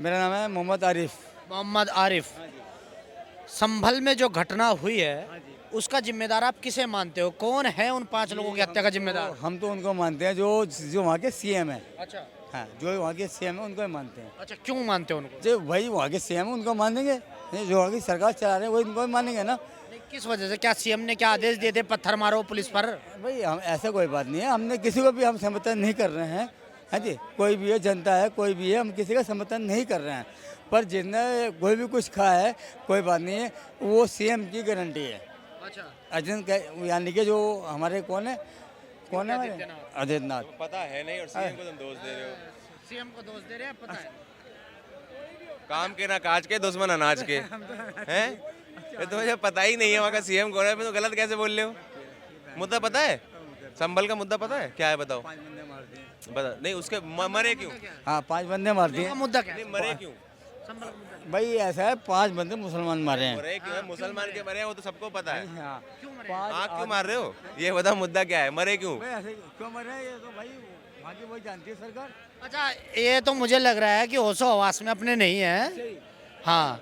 मेरा नाम है मोहम्मद आरिफ। मोहम्मद आरिफ। संभल में जो घटना हुई है उसका जिम्मेदार आप किसे मानते हो? कौन है उन 5 लोगों की हत्या का जिम्मेदार? हम तो उनको मानते हैं जो जो वहाँ के सीएम है। अच्छा हाँ, जो वहाँ के सीएम है उनको ही मानते हैं। अच्छा, क्यों मानते हो उनको? जो भाई वहाँ के सीएम है उनको मानेंगे, जो वहाँ की सरकार चला रहे हैं वो इनको ही मानेंगे ना। नहीं, किस वजह से? क्या सीएम ने क्या आदेश दिए थे पत्थर मारो पुलिस पर? भाई हम ऐसा कोई बात नहीं है, हमने किसी को भी हम समर्थन नहीं कर रहे हैं। हाँ जी, कोई भी है, जनता है, कोई भी है, हम किसी का समर्थन नहीं कर रहे हैं। पर जिसने कोई भी कुछ खाया है कोई बात नहीं है, वो सीएम की गारंटी है। अच्छा, अर्जुन यानी कि जो हमारे कौन है हमारे आदित्यनाथ। पता है नहीं और सीएम को तुम दोष दे रहे हो। सीएम को दोष दे रहे हैं, पता है? काम के ना काज के, दुश्मन अनाज के हैं। ये तुम्हें जब पता ही नहीं है वहाँ का सीएम कौन है, तो गलत कैसे बोल रहे हो? मुद्दा पता है? संभल का मुद्दा पता है क्या है? बताओ। बता नहीं, उसके मरे क्यों? हाँ, 5 बंदे मार दिए। का मुद्दा क्या है? नहीं, मरे क्यों? संभल का मुद्दा भाई ऐसा है, 5 बंदे मुसलमान मारे हैं। मरे क्यों है? मुसलमान के मरे हैं वो तो सबको पता है। हाँ, क्यों मरे? आँख क्यों मार रहे हो? ये बताओ मुद्दा क्या है, मरे क्यों? भाई ऐसे क्यों मरे हैं? ये तो भाई वहाँ की वही जानती है सरकार। अच्छा, ये तो मुझे लग रहा है कि होशो हवास में अपने नहीं है। हाँ,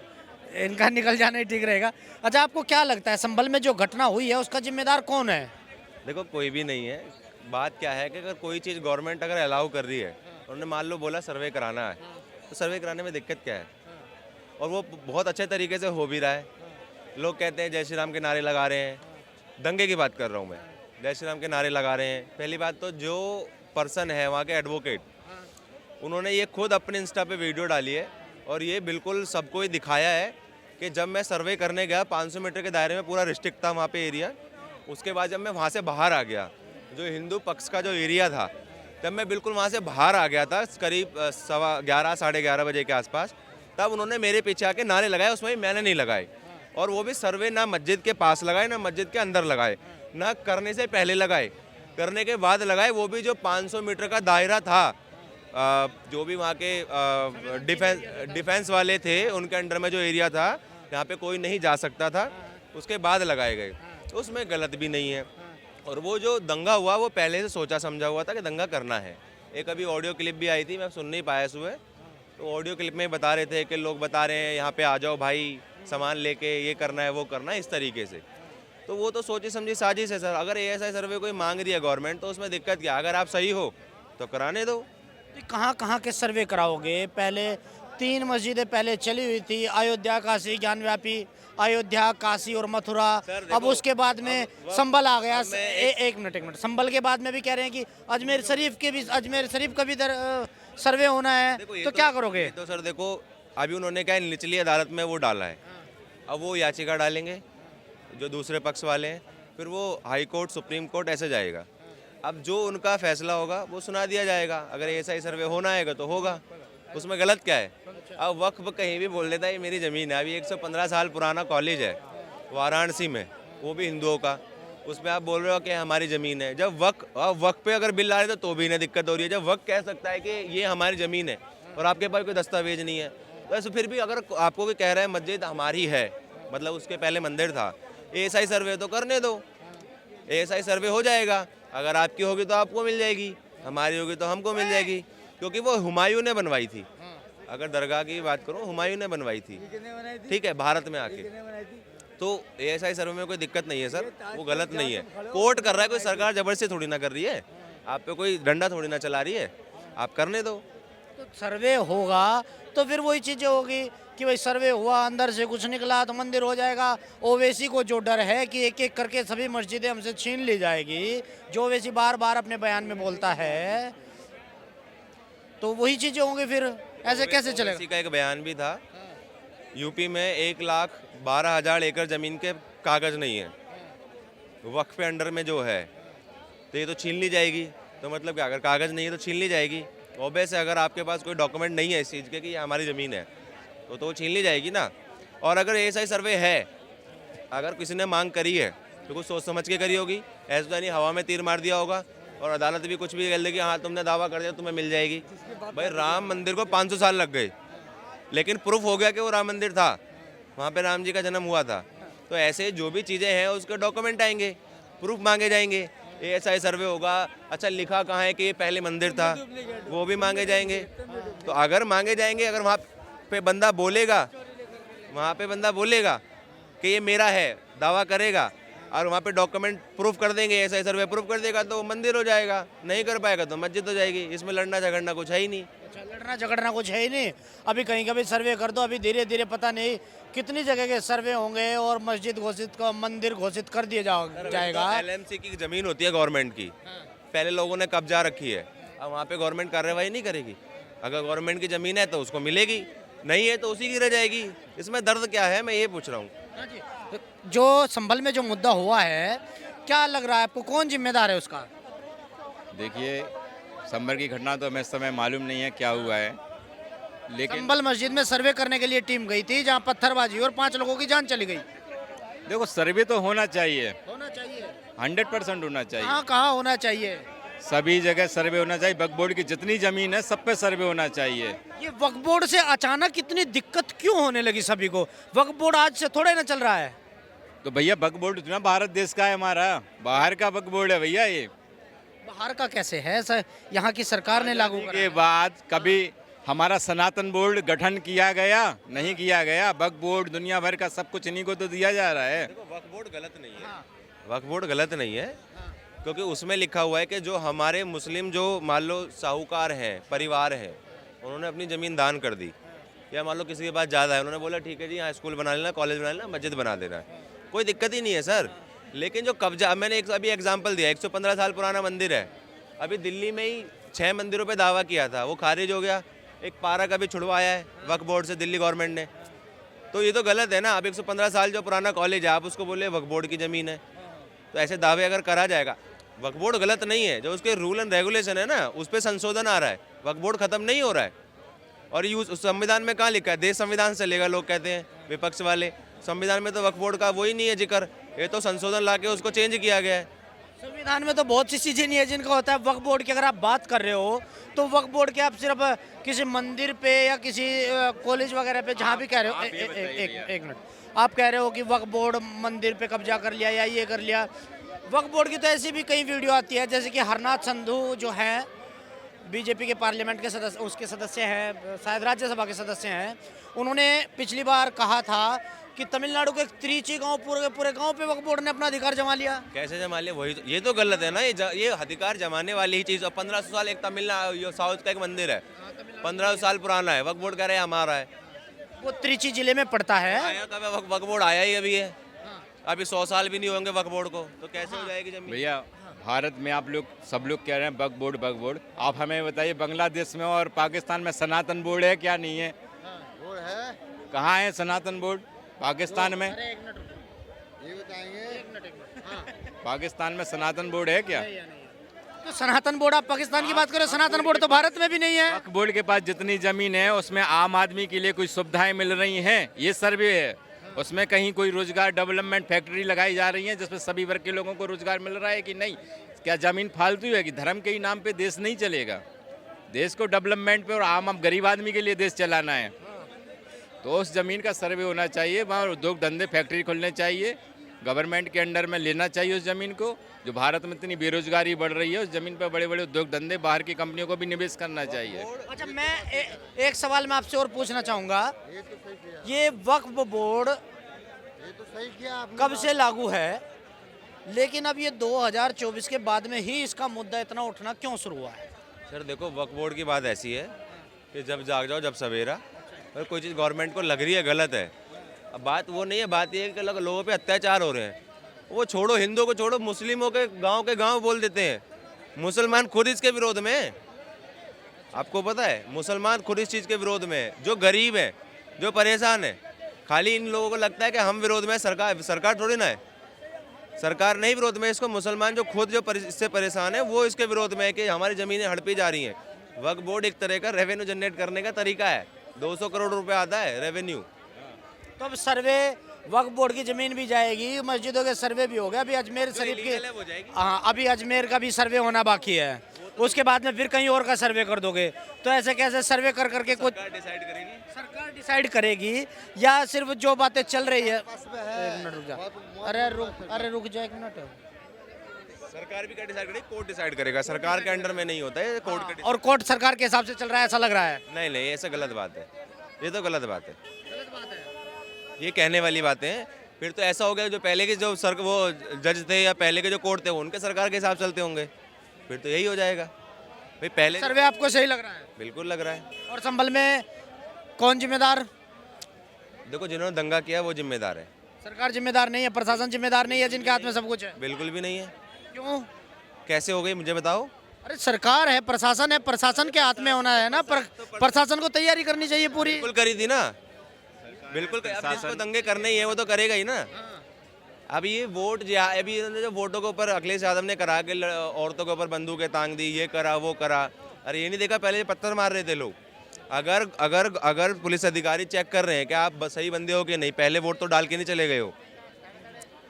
इनका निकल जाना ही ठीक रहेगा। अच्छा, आपको क्या लगता है संभल में जो घटना हुई है उसका जिम्मेदार कौन है? देखो, कोई भी नहीं है। बात क्या है कि अगर कोई चीज़ गवर्नमेंट अगर अलाउ कर रही है, उन्होंने मान लो बोला सर्वे कराना है, तो सर्वे कराने में दिक्कत क्या है? और वो बहुत अच्छे तरीके से हो भी रहा है। लोग कहते हैं जय श्री राम के नारे लगा रहे हैं। दंगे की बात कर रहा हूँ मैं, जय श्री राम के नारे लगा रहे हैं। पहली बात तो जो पर्सन है वहाँ के एडवोकेट, उन्होंने ये खुद अपने इंस्टा पे वीडियो डाली है और ये बिल्कुल सबको ही दिखाया है कि जब मैं सर्वे करने गया 500 मीटर के दायरे में पूरा रिस्ट्रिक्ट था वहाँ पे एरिया। उसके बाद जब मैं वहाँ से बाहर आ गया, जो हिंदू पक्ष का जो एरिया था, जब मैं बिल्कुल वहाँ से बाहर आ गया था करीब 11:15 साढ़े 11 बजे के आसपास, तब उन्होंने मेरे पीछे आके नारे लगाए। उसमें भी मैंने नहीं लगाए, और वो भी सर्वे ना मस्जिद के पास लगाए ना मस्जिद के अंदर लगाए, ना करने से पहले लगाए, करने के बाद लगाए। वो भी जो 500 मीटर का दायरा था, जो भी वहाँ के डिफेंस वाले थे उनके अंडर में जो एरिया था, यहाँ पे कोई नहीं जा सकता था, उसके बाद लगाए गए। उसमें गलत भी नहीं है। और वो जो दंगा हुआ वो पहले से सोचा समझा हुआ था कि दंगा करना है। एक अभी ऑडियो क्लिप भी आई थी, मैं सुन नहीं पाया सुबह, तो ऑडियो क्लिप में बता रहे थे कि लोग बता रहे हैं यहाँ पे आ जाओ भाई, सामान लेके, ये करना है वो करना है, इस तरीके से। तो वो तो सोची समझी साजिश है सर। अगर ASI सर्वे कोई मांग रही है गवर्नमेंट, तो उसमें दिक्कत क्या? अगर आप सही हो तो कराने दो। तो कहाँ कहाँ के सर्वे कराओगे? पहले 3 मस्जिदें पहले चली हुई थी, अयोध्या, काशी, ज्ञानव्यापी, अयोध्या, काशी और मथुरा। अब उसके बाद में संभल आ गया। एक मिनट, संभल के बाद में भी कह रहे हैं कि अजमेर शरीफ का भी सर्वे होना है। तो क्या करोगे? तो सर देखो, अभी उन्होंने क्या निचली अदालत में वो डाला है, अब वो याचिका डालेंगे जो दूसरे पक्ष वाले हैं, फिर वो हाई कोर्ट, सुप्रीम कोर्ट, ऐसे जाएगा। अब जो उनका फैसला होगा वो सुना दिया जाएगा। अगर ASI सर्वे होना है तो होगा, उसमें गलत क्या है? अब वक्फ कहीं भी बोल देता है ये मेरी ज़मीन है। अभी 115 साल पुराना कॉलेज है वाराणसी में, वो भी हिंदुओं का, उसमें आप बोल रहे हो कि हमारी ज़मीन है। जब वक्फ पे अगर बिल आ रहे तो भी इन्हें दिक्कत हो रही है। जब वक्फ कह सकता है कि ये हमारी ज़मीन है और आपके पास कोई दस्तावेज नहीं है, तो ऐसे फिर भी अगर आपको कोई कह रहा है मस्जिद हमारी है, मतलब उसके पहले मंदिर था, ASI सर्वे तो करने दो। ASI सर्वे हो जाएगा, अगर आपकी होगी तो आपको मिल जाएगी, हमारी होगी तो हमको मिल जाएगी, क्योंकि वो हुमायूं ने बनवाई थी। अगर दरगाह की बात करूं, हुमायूं ने बनवाई थी, ठीक है, भारत में आके। तो ASI सर्वे में कोई दिक्कत नहीं है सर, वो गलत नहीं है। कोर्ट कर रहा है, कोई सरकार जबरदस्ती थोड़ी ना कर रही है, आप पे कोई डंडा थोड़ी ना चला रही है, आप करने दो। तो सर्वे होगा तो फिर वही चीजें होगी कि भाई सर्वे हुआ, अंदर से कुछ निकला तो मंदिर हो जाएगा। ओवैसी को जो डर है कि एक एक करके सभी मस्जिदें हमसे छीन ली जाएगी, जो ओवैसी बार बार अपने बयान में बोलता है, तो वही चीजें होंगी। फिर ऐसे कैसे चलेगा? ओवैसी का एक बयान भी था, यूपी में 1,12,000 एकड़ जमीन के कागज नहीं है, वक्फ पे अंडर में जो है, तो ये तो छीन ली जाएगी। तो मतलब क्या, अगर कागज नहीं है तो छीन ली जाएगी। ऑब्वियस है, अगर आपके पास कोई डॉक्यूमेंट नहीं है इस चीज़ के कि ये हमारी ज़मीन है, तो वो छीन ली जाएगी ना। और अगर ASI सर्वे है, अगर किसी ने मांग करी है तो कुछ सोच समझ के करी होगी, ऐसा तो नहीं हवा में तीर मार दिया होगा और अदालत भी कुछ भी कह देगी हाँ तुमने दावा कर दिया तुम्हें मिल जाएगी। भाई राम मंदिर को 500 साल लग गए, लेकिन प्रूफ हो गया कि वो राम मंदिर था, वहाँ पे राम जी का जन्म हुआ था। तो ऐसे जो भी चीज़ें हैं उसके डॉक्यूमेंट आएंगे, प्रूफ मांगे जाएंगे। ASI सर्वे होगा, अच्छा लिखा कहाँ है कि ये पहले मंदिर था, वो भी मांगे जाएंगे। तो अगर मांगे जाएंगे, अगर वहाँ पे बंदा बोलेगा, वहाँ पे बंदा बोलेगा कि ये मेरा है, दावा करेगा, और वहाँ पे डॉक्यूमेंट प्रूफ कर देंगे, ऐसा ऐसा सर्वे प्रूफ कर देगा तो मंदिर हो जाएगा, नहीं कर पाएगा तो मस्जिद हो जाएगी। इसमें लड़ना झगड़ना कुछ है ही नहीं। अच्छा, लड़ना झगड़ना कुछ है ही नहीं। अभी कहीं का भी सर्वे कर दो, अभी धीरे धीरे पता नहीं कितनी जगह के सर्वे होंगे और मस्जिद घोषित को मंदिर घोषित कर दिया जाएगा। LMC की जमीन होती है गवर्नमेंट की, पहले लोगों ने कब्जा रखी है, अब वहाँ पे गवर्नमेंट कार्रवाई नहीं करेगी। अगर गवर्नमेंट की ज़मीन है तो उसको मिलेगी, नहीं है तो उसी की रह जाएगी। इसमें दर्द क्या है, मैं ये पूछ रहा हूँ। हाँ जी। जो संभल में जो मुद्दा हुआ है, क्या लग रहा है आपको, कौन जिम्मेदार है उसका? देखिए, संभल की घटना तो हमें इस समय मालूम नहीं है क्या हुआ है, लेकिन संभल मस्जिद में सर्वे करने के लिए टीम गई थी जहां पत्थरबाजी और 5 लोगों की जान चली गई। देखो सर्वे तो होना चाहिए, होना चाहिए। 100% होना चाहिए। कहाँ कहाँ होना चाहिए? सभी जगह सर्वे होना चाहिए। वक्फ बोर्ड की जितनी जमीन है सब पे सर्वे होना चाहिए। ये वक्फ बोर्ड से अचानक इतनी दिक्कत क्यों होने लगी सभी को? वक्फ बोर्ड आज से थोड़े ना चल रहा है। तो भैया वक्फ बोर्ड इतना भारत देश का है, हमारा बाहर का वक्फ बोर्ड है भैया। ये बाहर का कैसे है सर? यहाँ की सरकार ने लागू के करा। बाद कभी हमारा सनातन बोर्ड गठन किया गया? नहीं किया गया। वक्फ बोर्ड दुनिया भर का सब कुछ इन्हीं को तो दिया जा रहा है। देखो वक्फ बोर्ड गलत नहीं है, वक्फ बोर्ड गलत नहीं है, क्योंकि उसमें लिखा हुआ है कि जो हमारे मुस्लिम जो मान लो साहूकार हैं, परिवार हैं, उन्होंने अपनी ज़मीन दान कर दी, या मान लो किसी के पास ज़्यादा है, उन्होंने बोला ठीक है जी यहाँ स्कूल बना लेना, कॉलेज बना लेना, मस्जिद बना देना, कोई दिक्कत ही नहीं है सर। लेकिन जो कब्जा, मैंने अभी एग्जाम्पल दिया, 115 साल पुराना मंदिर है, अभी दिल्ली में ही 6 मंदिरों पर दावा किया था, वो खारिज हो गया। एक पार्क अभी छुड़वाया है वक्फ बोर्ड से दिल्ली गवर्नमेंट ने, तो ये तो गलत है ना। अब 115 साल जो पुराना कॉलेज है, आप उसको बोले वक्फ बोर्ड की ज़मीन है, तो ऐसे दावे अगर करा जाएगा। वक्फ बोर्ड गलत नहीं है, जो उसके रूल एंड रेगुलेशन है ना, उस पर संशोधन आ रहा है। वक्फ बोर्ड खत्म नहीं हो रहा है। और यूज उस संविधान में कहाँ लिखा है देश संविधान से लेगा, लोग कहते हैं विपक्ष वाले। संविधान में तो वक्फ बोर्ड का वही नहीं है जिक्र, ये तो संशोधन ला के उसको चेंज किया गया है। संविधान में तो बहुत सी चीजें नहीं है जिनका होता है। वक्फ बोर्ड की अगर आप बात कर रहे हो तो वक्फ बोर्ड के आप सिर्फ किसी मंदिर पे या किसी कॉलेज वगैरह पे जहाँ भी कह रहे हो, एक मिनट, आप कह रहे हो कि वक्फ बोर्ड मंदिर पे कब्जा कर लिया या ये कर लिया। वक्फ बोर्ड की तो ऐसी भी कई वीडियो आती है, जैसे कि हरनाथ संधू जो हैं बीजेपी के पार्लियामेंट के सदस्य, उसके सदस्य हैं, शायद राज्यसभा के सदस्य हैं, उन्होंने पिछली बार कहा था कि तमिलनाडु के त्रिची गांव पूरे गांव पे वक्फ बोर्ड ने अपना अधिकार जमा लिया। कैसे जमा लिया? वही तो, ये तो गलत है ना। ये अधिकार जमाने वाली ही चीज़। 1500 साल एक तमिलनाडु साउथ का एक मंदिर है, 1500 साल पुराना है, वक्फ बोर्ड कह रहे हैं हमारा है। वो त्रिची जिले में पड़ता है। आया कब है वक्फ बोर्ड? आया ही अभी है, अभी 100 साल भी नहीं होंगे वक्फ बोर्ड को, तो कैसे हो जाएगी जमीन? भैया भारत में आप लोग सब लोग कह रहे हैं वक्फ बोर्ड। आप हमें बताइए बांग्लादेश में और पाकिस्तान में सनातन बोर्ड है क्या? नहीं है। बोर्ड है, कहाँ है सनातन बोर्ड? पाकिस्तान में। ये बताएंगे। पाकिस्तान में सनातन बोर्ड है क्या? तो सनातन बोर्ड, आप पाकिस्तान की बात करें, सनातन बोर्ड तो भारत में भी नहीं है। वक्फ बोर्ड के पास जितनी जमीन है उसमें आम आदमी के लिए कुछ सुविधाएं मिल रही हैं, ये सर्वे है। उसमें कहीं कोई रोजगार डेवलपमेंट फैक्ट्री लगाई जा रही है जिसमें सभी वर्ग के लोगों को रोजगार मिल रहा है कि नहीं? क्या जमीन फालतू है कि धर्म के ही नाम पे देश नहीं चलेगा? देश को डेवलपमेंट पे और आम गरीब आदमी के लिए देश चलाना है, तो उस ज़मीन का सर्वे होना चाहिए। वहाँ उद्योग धंधे फैक्ट्री खोलने चाहिए, गवर्नमेंट के अंडर में लेना चाहिए उस ज़मीन को। जो भारत में इतनी बेरोजगारी बढ़ रही है, उस ज़मीन पर बड़े बड़े उद्योग धंधे बाहर की कंपनियों को भी निवेश करना चाहिए। अच्छा, मैं एक सवाल मैं आपसे और पूछना चाहूँगा, ये वक्फ बोर्ड ये तो सही किया आपने। कब से लागू है, लेकिन अब ये 2024 के बाद में ही इसका मुद्दा इतना उठना क्यों शुरू हुआ है? सर देखो, वक्फ बोर्ड की बात ऐसी है कि जब जाग जाओ जब सवेरा। अगर कोई चीज़ गवर्नमेंट को लग रही है गलत है, अब बात वो नहीं है, बात ये है कि लोगों पे अत्याचार हो रहे हैं। वो छोड़ो, हिंदुओं को छोड़ो, मुस्लिमों के गांव बोल देते हैं। मुसलमान खुद इसके विरोध में है, आपको पता है, मुसलमान खुद इस चीज़ के विरोध में है। जो गरीब है, जो परेशान है, खाली इन लोगों को लगता है कि हम विरोध में है, सरकार थोड़ी ना है। सरकार नहीं विरोध में, इसको मुसलमान जो खुद जो इससे परेशान है वो इसके विरोध में है कि हमारी ज़मीनें हड़पी जा रही हैं। वक्फ बोर्ड एक तरह का रेवेन्यू जनरेट करने का तरीका है। 200 करोड़ रुपए आता है रेवेन्यू। तो अब सर्वे, वक्फ बोर्ड की जमीन भी जाएगी, मस्जिदों के सर्वे भी हो गया, अभी अजमेर शरीफ के, हाँ अभी अजमेर का भी सर्वे होना बाकी है, उसके बाद में फिर कहीं और का सर्वे कर दोगे, तो ऐसे कैसे सर्वे कर करके कुछ डिसाइड करेगी? सरकार डिसाइड करेगी या सिर्फ जो बातें चल रही है? एक मिनट रुक जा, अरे रुक जा एक मिनट। सरकार भी क्या डिसाइड करेगी? कोर्ट डिसाइड करेगा, सरकार के अंडर में नहीं होता है, कोर्ट का और कोर्ट सरकार के हिसाब से चल रहा है ऐसा लग रहा है। नहीं, ऐसा गलत बात है। ये तो गलत बात है, गलत बात है। ये कहने वाली बातें हैं। फिर तो ऐसा हो गया जो पहले के जो वो जज थे या पहले के जो कोर्ट थे वो उनके सरकार के हिसाब चलते होंगे, फिर तो यही हो जाएगा भाई। पहले सर्वे आपको सही लग रहा है? बिल्कुल लग रहा है। और संभल में कौन जिम्मेदार? देखो जिन्होंने दंगा किया वो जिम्मेदार है, सरकार जिम्मेदार नहीं है, प्रशासन जिम्मेदार नहीं है, जिनके हाथ में सब कुछ है? बिल्कुल भी नहीं है। क्यों? कैसे हो गई मुझे बताओ। अरे सरकार है, प्रशासन है, प्रशासन के हाथ में होना है ना। प्रशासन को तैयारी करनी चाहिए पूरी। बिल्कुल करी थी ना, बिल्कुल। अब जिसको दंगे करने ही है वो तो करेगा ही ना। अब ये वोट अभी इन्होंने जो वोटों के ऊपर अखिलेश यादव ने करा के औरतों के ऊपर बंदूकें तांग दी, ये करा वो करा। अरे ये नहीं देखा पहले पत्थर मार रहे थे लोग। अगर अगर अगर पुलिस अधिकारी चेक कर रहे हैं कि आप सही बंदे हो कि नहीं, पहले वोट तो डाल के नहीं चले गए हो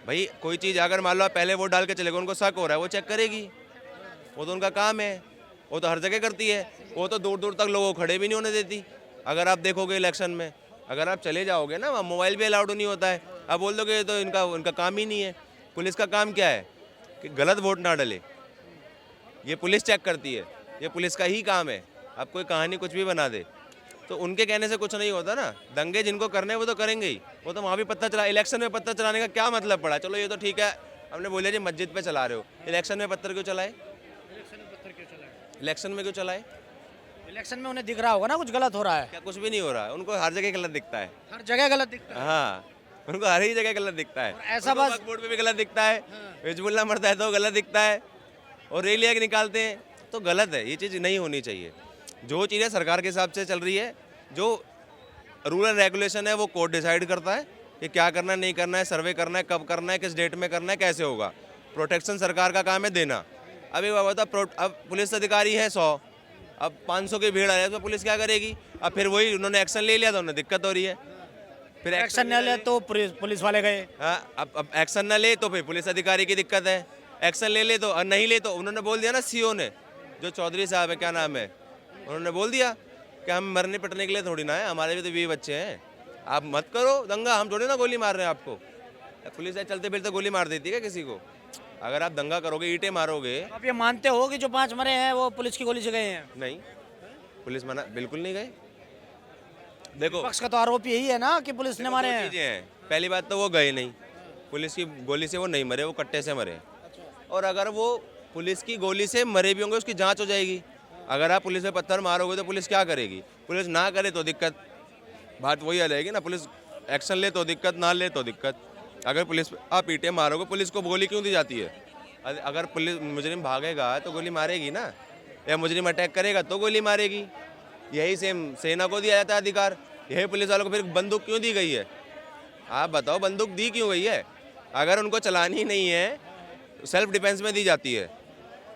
भाई। कोई चीज़ अगर मान लो आप पहले वोट डाल के चले गए, उनको शक हो रहा है, वो चेक करेगी, वो तो उनका काम है, वो तो हर जगह करती है। वो तो दूर दूर तक लोगों को खड़े भी नहीं होने देती। अगर आप देखोगे इलेक्शन में, अगर आप चले जाओगे ना, वहाँ मोबाइल भी अलाउड नहीं होता है। आप बोल दोगे तो इनका काम ही नहीं है। पुलिस का काम क्या है कि गलत वोट ना डले, ये पुलिस चेक करती है, ये पुलिस का ही काम है। अब कोई कहानी कुछ भी बना दे तो उनके कहने से कुछ नहीं होता ना। दंगे जिनको करने वो तो करेंगे ही, वो तो वहाँ भी पत्थर चला। इलेक्शन में पत्थर चलाने का क्या मतलब पड़ा? चलो ये तो ठीक है, हमने बोले जी मस्जिद पे चला रहे हो, इलेक्शन में पत्थर क्यों चलाए? इलेक्शन में क्यों चलाए? इलेक्शन में उन्हें दिख रहा होगा ना कुछ गलत हो रहा है। क्या कुछ भी नहीं हो रहा है, उनको हर जगह गलत दिखता है। हर जगह गलत दिखता है। हाँ, उनको हर ही जगह गलत दिखता है। और ऐसा बस वक्फ बोर्ड पे भी गलत दिखता है, हिजबुल्लाह मरता है तो गलत दिखता है, और रैलियाँ निकालते हैं तो गलत है। ये चीज़ नहीं होनी चाहिए। जो चीज़ें सरकार के हिसाब से चल रही है, जो रूल एंड रेगुलेशन है वो कोर्ट डिसाइड करता है कि क्या करना है, नहीं करना है, सर्वे करना है, कब करना है, किस डेट में करना है, कैसे होगा। प्रोटेक्शन सरकार का काम है देना। अब एक बात बता, अब पुलिस अधिकारी है 100, अब 500 की भीड़ आ रही है तो पुलिस क्या करेगी? अब फिर वही उन्होंने एक्शन ले लिया तो उन्हें दिक्कत हो रही है। फिर एक्शन न ले तो पुलिस वाले गए। हाँ, अब एक्शन न ले तो फिर पुलिस अधिकारी की दिक्कत है, एक्शन ले ले तो, और नहीं ले तो उन्होंने बोल दिया ना, सीओ ने, जो चौधरी साहब है, क्या नाम है, उन्होंने बोल दिया कि हम मरने पिटने के लिए थोड़ी ना है, हमारे भी तो 20 बच्चे हैं, आप मत करो दंगा, हम थोड़ी ना गोली मार रहे हैं आपको। पुलिस है चलते फिरते गोली मार देती है क्या किसी को? अगर आप दंगा करोगे, ईंटें मारोगे। आप ये मानते हो कि जो 5 मरे हैं वो पुलिस की गोली से गए हैं? नहीं, पुलिस मना बिल्कुल नहीं गए। देखो पक्ष का तो आरोप यही है ना कि पुलिस ने मारे हैं। चीजें हैं, पहली बात तो वो गए नहीं, पुलिस की गोली से वो नहीं मरे, वो कट्टे से मरे। और अगर वो पुलिस की गोली से मरे भी होंगे उसकी जांच हो जाएगी। अगर आप पुलिस पे पत्थर मारोगे तो पुलिस क्या करेगी? पुलिस ना करे तो दिक्कत, बात वही आ जाएगी ना। पुलिस एक्शन ले तो दिक्कत, ना ले तो दिक्कत। अगर पुलिस आप ईंटें मारोगे, पुलिस को गोली क्यों दी जाती है? अगर पुलिस मुजरिम भागेगा तो गोली मारेगी ना, या मुजरिम अटैक करेगा तो गोली मारेगी। यही सेम सेना को दिया जाता है अधिकार, यही पुलिस वालों को फिर बंदूक क्यों दी गई है? आप बताओ, बंदूक दी क्यों गई है? अगर उनको चलानी नहीं है, सेल्फ डिफेंस में दी जाती है,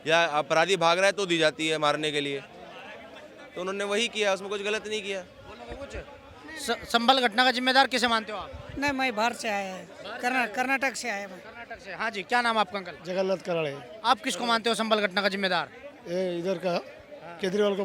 या अपराधी भाग रहा है तो दी जाती है मारने के लिए। तो उन्होंने वही किया, उसमें कुछ गलत नहीं किया। संभल घटना का जिम्मेदार किसे मानते हो आप? नहीं, मैं बाहर से आया है, कर्नाटक से आया मैं। कर्नाटक से। हाँ जी, क्या नाम है आपका अंकल? जगन्नाथ कराड़े, आप किसको मानते हो संभल घटना का जिम्मेदार? ये इधर का केजरीवाल को